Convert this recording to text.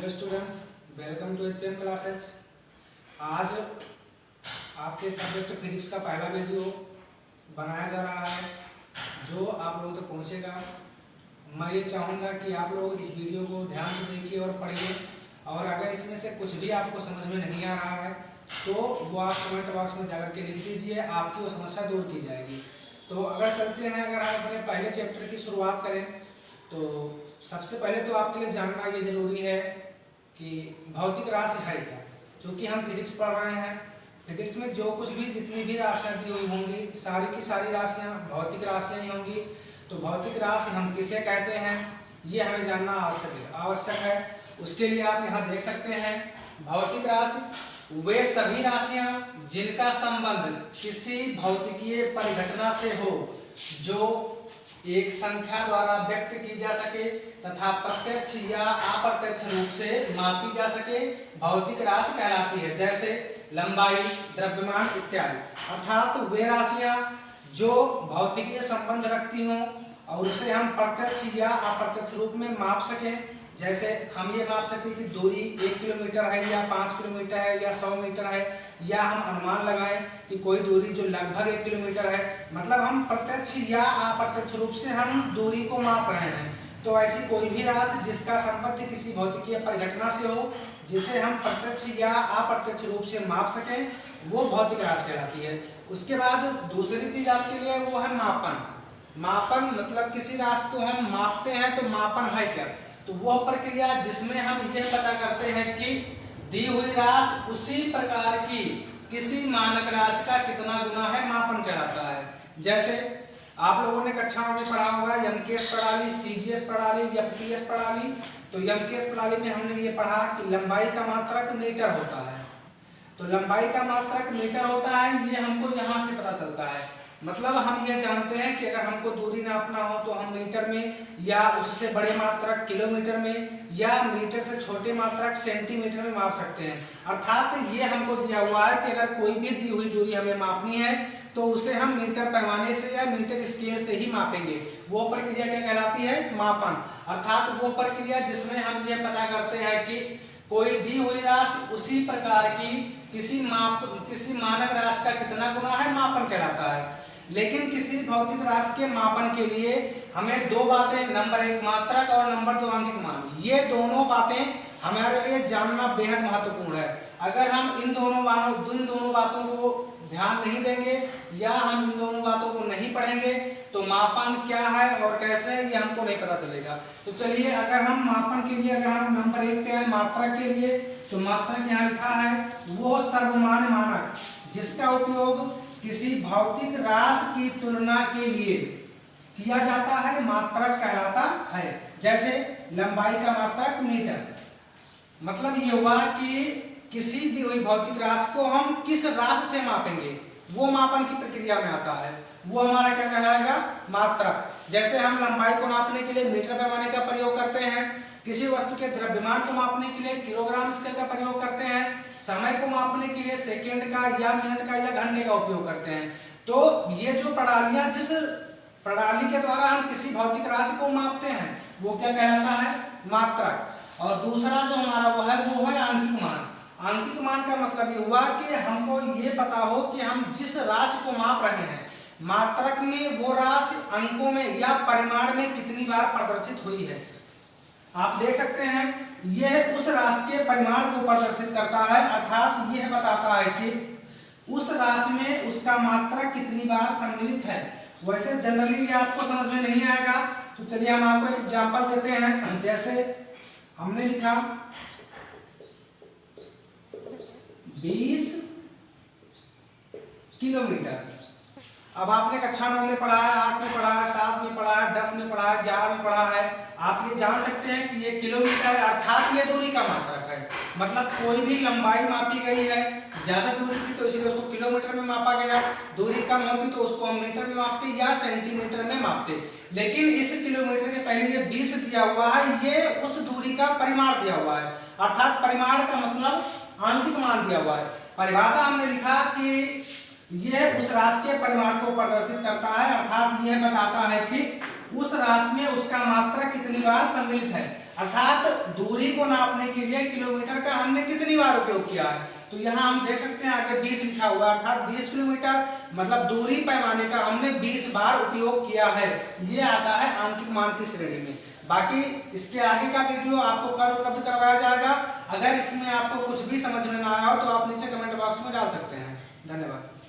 Hello students, welcome to HPM classes. आज आपके subject physics का पहला वीडियो बनाया जा रहा है जो आप लोगों तक पहुंचेगा। मैं ये चाहूँगा कि आप लोग इस वीडियो को ध्यान से देखिए और पढ़िए, और अगर इसमें से कुछ भी आपको समझ में नहीं आ रहा है तो वो आप कमेंट बॉक्स में जाकर के लिख दीजिए, आपकी वो समस्या दूर की जाएगी। तो अगर चलते हैं, अगर हम अपने पहले चैप्टर की शुरुआत करें तो सबसे पहले तो आपके लिए जानना ये जरूरी है कि भौतिक राशि है क्या। क्योंकि हम फिजिक्स पढ़ रहे हैं, फिजिक्स में जो कुछ भी जितनी भी राशियाँ दी हुई होंगी सारी की सारी राशियाँ भौतिक राशियाँ ही होंगी। तो भौतिक राशि हम किसे कहते हैं ये हमें जानना आवश्यक है। उसके लिए आप यहाँ देख सकते हैं, भौतिक राशि वे सभी राशियाँ जिनका संबंध किसी भौतिकीय परिघटना से हो जो एक संख्या द्वारा व्यक्त की जा सके तथा प्रत्यक्ष या अप्रत्यक्ष रूप से मापी जा सके, भौतिक राशि कहलाती है। जैसे लंबाई, द्रव्यमान इत्यादि। अर्थात वे राशियां जो भौतिकीय संबंध रखती हों और उसे हम प्रत्यक्ष या अप्रत्यक्ष रूप में माप सकें। जैसे हम ये माप सकें कि दूरी 1 किलोमीटर है या 5 किलोमीटर है या 100 मीटर है, या हम अनुमान लगाएं कि कोई दूरी जो लगभग 1 किलोमीटर है। मतलब हम प्रत्यक्ष या अप्रत्यक्ष रूप से हम दूरी को माप रहे हैं। तो ऐसी कोई भी राशि जिसका संबंध किसी भौतिकीय परिघटना से हो जिसे हम प्रत्यक्ष या अप्रत्यक्ष रूप से माप सकें, वो भौतिक राशि कहलाती है। उसके बाद दूसरी चीज आपके लिए वो है मापन। मापन मतलब किसी राशि को हम मापते हैं तो मापन है क्या, तो वह प्रक्रिया जिसमें हम यह पता करते हैं कि दी हुई राशि उसी प्रकार की किसी मानक राशि का कितना गुना है, मापन कहलाता है। जैसे आप लोगों ने कक्षा में पढ़ा होगा एमकेएस प्रणाली, सीजीएस प्रणाली, एफपीएस प्रणाली। तो एमकेएस प्रणाली में हमने ये पढ़ा कि लंबाई का मात्रक मीटर होता है। तो लंबाई का मात्रक मीटर होता है, ये हमको यहाँ से पता चलता है। मतलब हम ये जानते हैं कि अगर हमको दूरी नापना हो तो हम मीटर में, या उससे बड़े मात्रक किलोमीटर में, या मीटर से छोटे मात्रक सेंटीमीटर में माप सकते हैं। अर्थात ये हमको दिया हुआ है कि अगर कोई भी दी हुई दूरी हमें मापनी है तो उसे हम मीटर पैमाने से या मीटर स्केल से ही मापेंगे। वो प्रक्रिया क्या कहलाती है, मापन। अर्थात वो प्रक्रिया जिसमें हम ये पता करते हैं कि कोई दी हुई राशि उसी प्रकार की किसी मानक राशि का कितना गुना है, मापन कहलाता है। लेकिन किसी भौतिक राशि के मापन के लिए हमें दो बातें, नंबर 1 मात्रक और नंबर 2 आंगिक मान, ये दोनों बातें हमारे लिए जानना बेहद महत्वपूर्ण है। अगर हम इन दोनों बातों को ध्यान नहीं देंगे या हम इन दोनों बातों को नहीं पढ़ेंगे तो मापन क्या है और कैसे है ये हमको नहीं पता चलेगा। तो चलिए, अगर हम मापन के लिए, अगर हम नंबर 1 पे है मात्रक के लिए, तो मात्रक यहाँ लिखा है वो सर्वमान्य मानक जिसका उपयोग किसी भौतिक राशि की तुलना के लिए किया जाता है, मात्रक कहलाता है। जैसे लंबाई का मात्रक मीटर। मतलब ये हुआ कि किसी दी हुई भौतिक राशि को हम किस राशि से मापेंगे, वो मापन की प्रक्रिया में आता है, वो हमारा क्या कहलाएगा, मात्रक। जैसे हम लंबाई को नापने के लिए मीटर पैमाने का प्रयोग करते हैं, किसी वस्तु के द्रव्यमान को मापने के लिए किलोग्राम स्केल का प्रयोग करते हैं, समय को मापने के लिए सेकंड का या मिनट का या घंटे का उपयोग करते हैं। तो ये जो प्रणालियां, जिस प्रणाली के द्वारा हम किसी भौतिक राशि को मापते हैं वो क्या कहलाता है, मात्रक। और दूसरा जो हमारा वो है आंकिक मान। आंकिक मान का मतलब ये हुआ कि हमको ये पता हो कि हम जिस राशि को माप रहे हैं मात्रक में वो राशि अंकों में या परिमाण में कितनी बार प्रदर्शित हुई है। आप देख सकते हैं यह उस राशि के परिमाण को प्रदर्शित करता है। अर्थात यह बताता है कि उस राशि में उसका मात्रक कितनी बार सम्मिलित है। वैसे जनरली ये आपको समझ में नहीं आएगा, तो चलिए हम आपको एक एग्जांपल देते हैं। जैसे हमने लिखा 20 किलोमीटर। अब आपने कक्षा 9 में पढ़ा है, 8 में पढ़ा है, 7 में पढ़ा है, 10 में पढ़ा है, 11 में पढ़ा है। आप ये जान सकते हैं कि ये किलोमीटर है, अर्थात ये दूरी का मात्रक है। मतलब कोई भी लंबाई मापी गई है, ज्यादा दूरी थी तो इसलिए उसको किलोमीटर में मापा गया, दूरी कम होती तो उसको हम मीटर में मापते या सेंटीमीटर में मापते। लेकिन इस किलोमीटर के पहले ये 20 दिया हुआ है, ये उस दूरी का परिमाण दिया हुआ है। अर्थात परिमाण का मतलब आंकिक मान दिया हुआ है। परिभाषा हमने लिखा कि यह उस राशि के परिमाण को प्रदर्शित करता है। अर्थात यह बताता है कि उस राशि में उसका मात्रक कितनी बार सम्मिलित है। अर्थात दूरी को नापने के लिए किलोमीटर का हमने कितनी बार उपयोग किया है। तो यहाँ हम देख सकते हैं आगे 20 लिखा हुआ है, अर्थात 20 किलोमीटर मतलब दूरी पैमाने का हमने 20 बार उपयोग किया है। ये आता है आंकिक मान की श्रेणी में। बाकी इसके आगे का वीडियो आपको कल उपलब्ध करवाया जाएगा। अगर इसमें आपको कुछ भी समझ में ना आया हो तो आप नीचे कमेंट बॉक्स में डाल सकते हैं। धन्यवाद।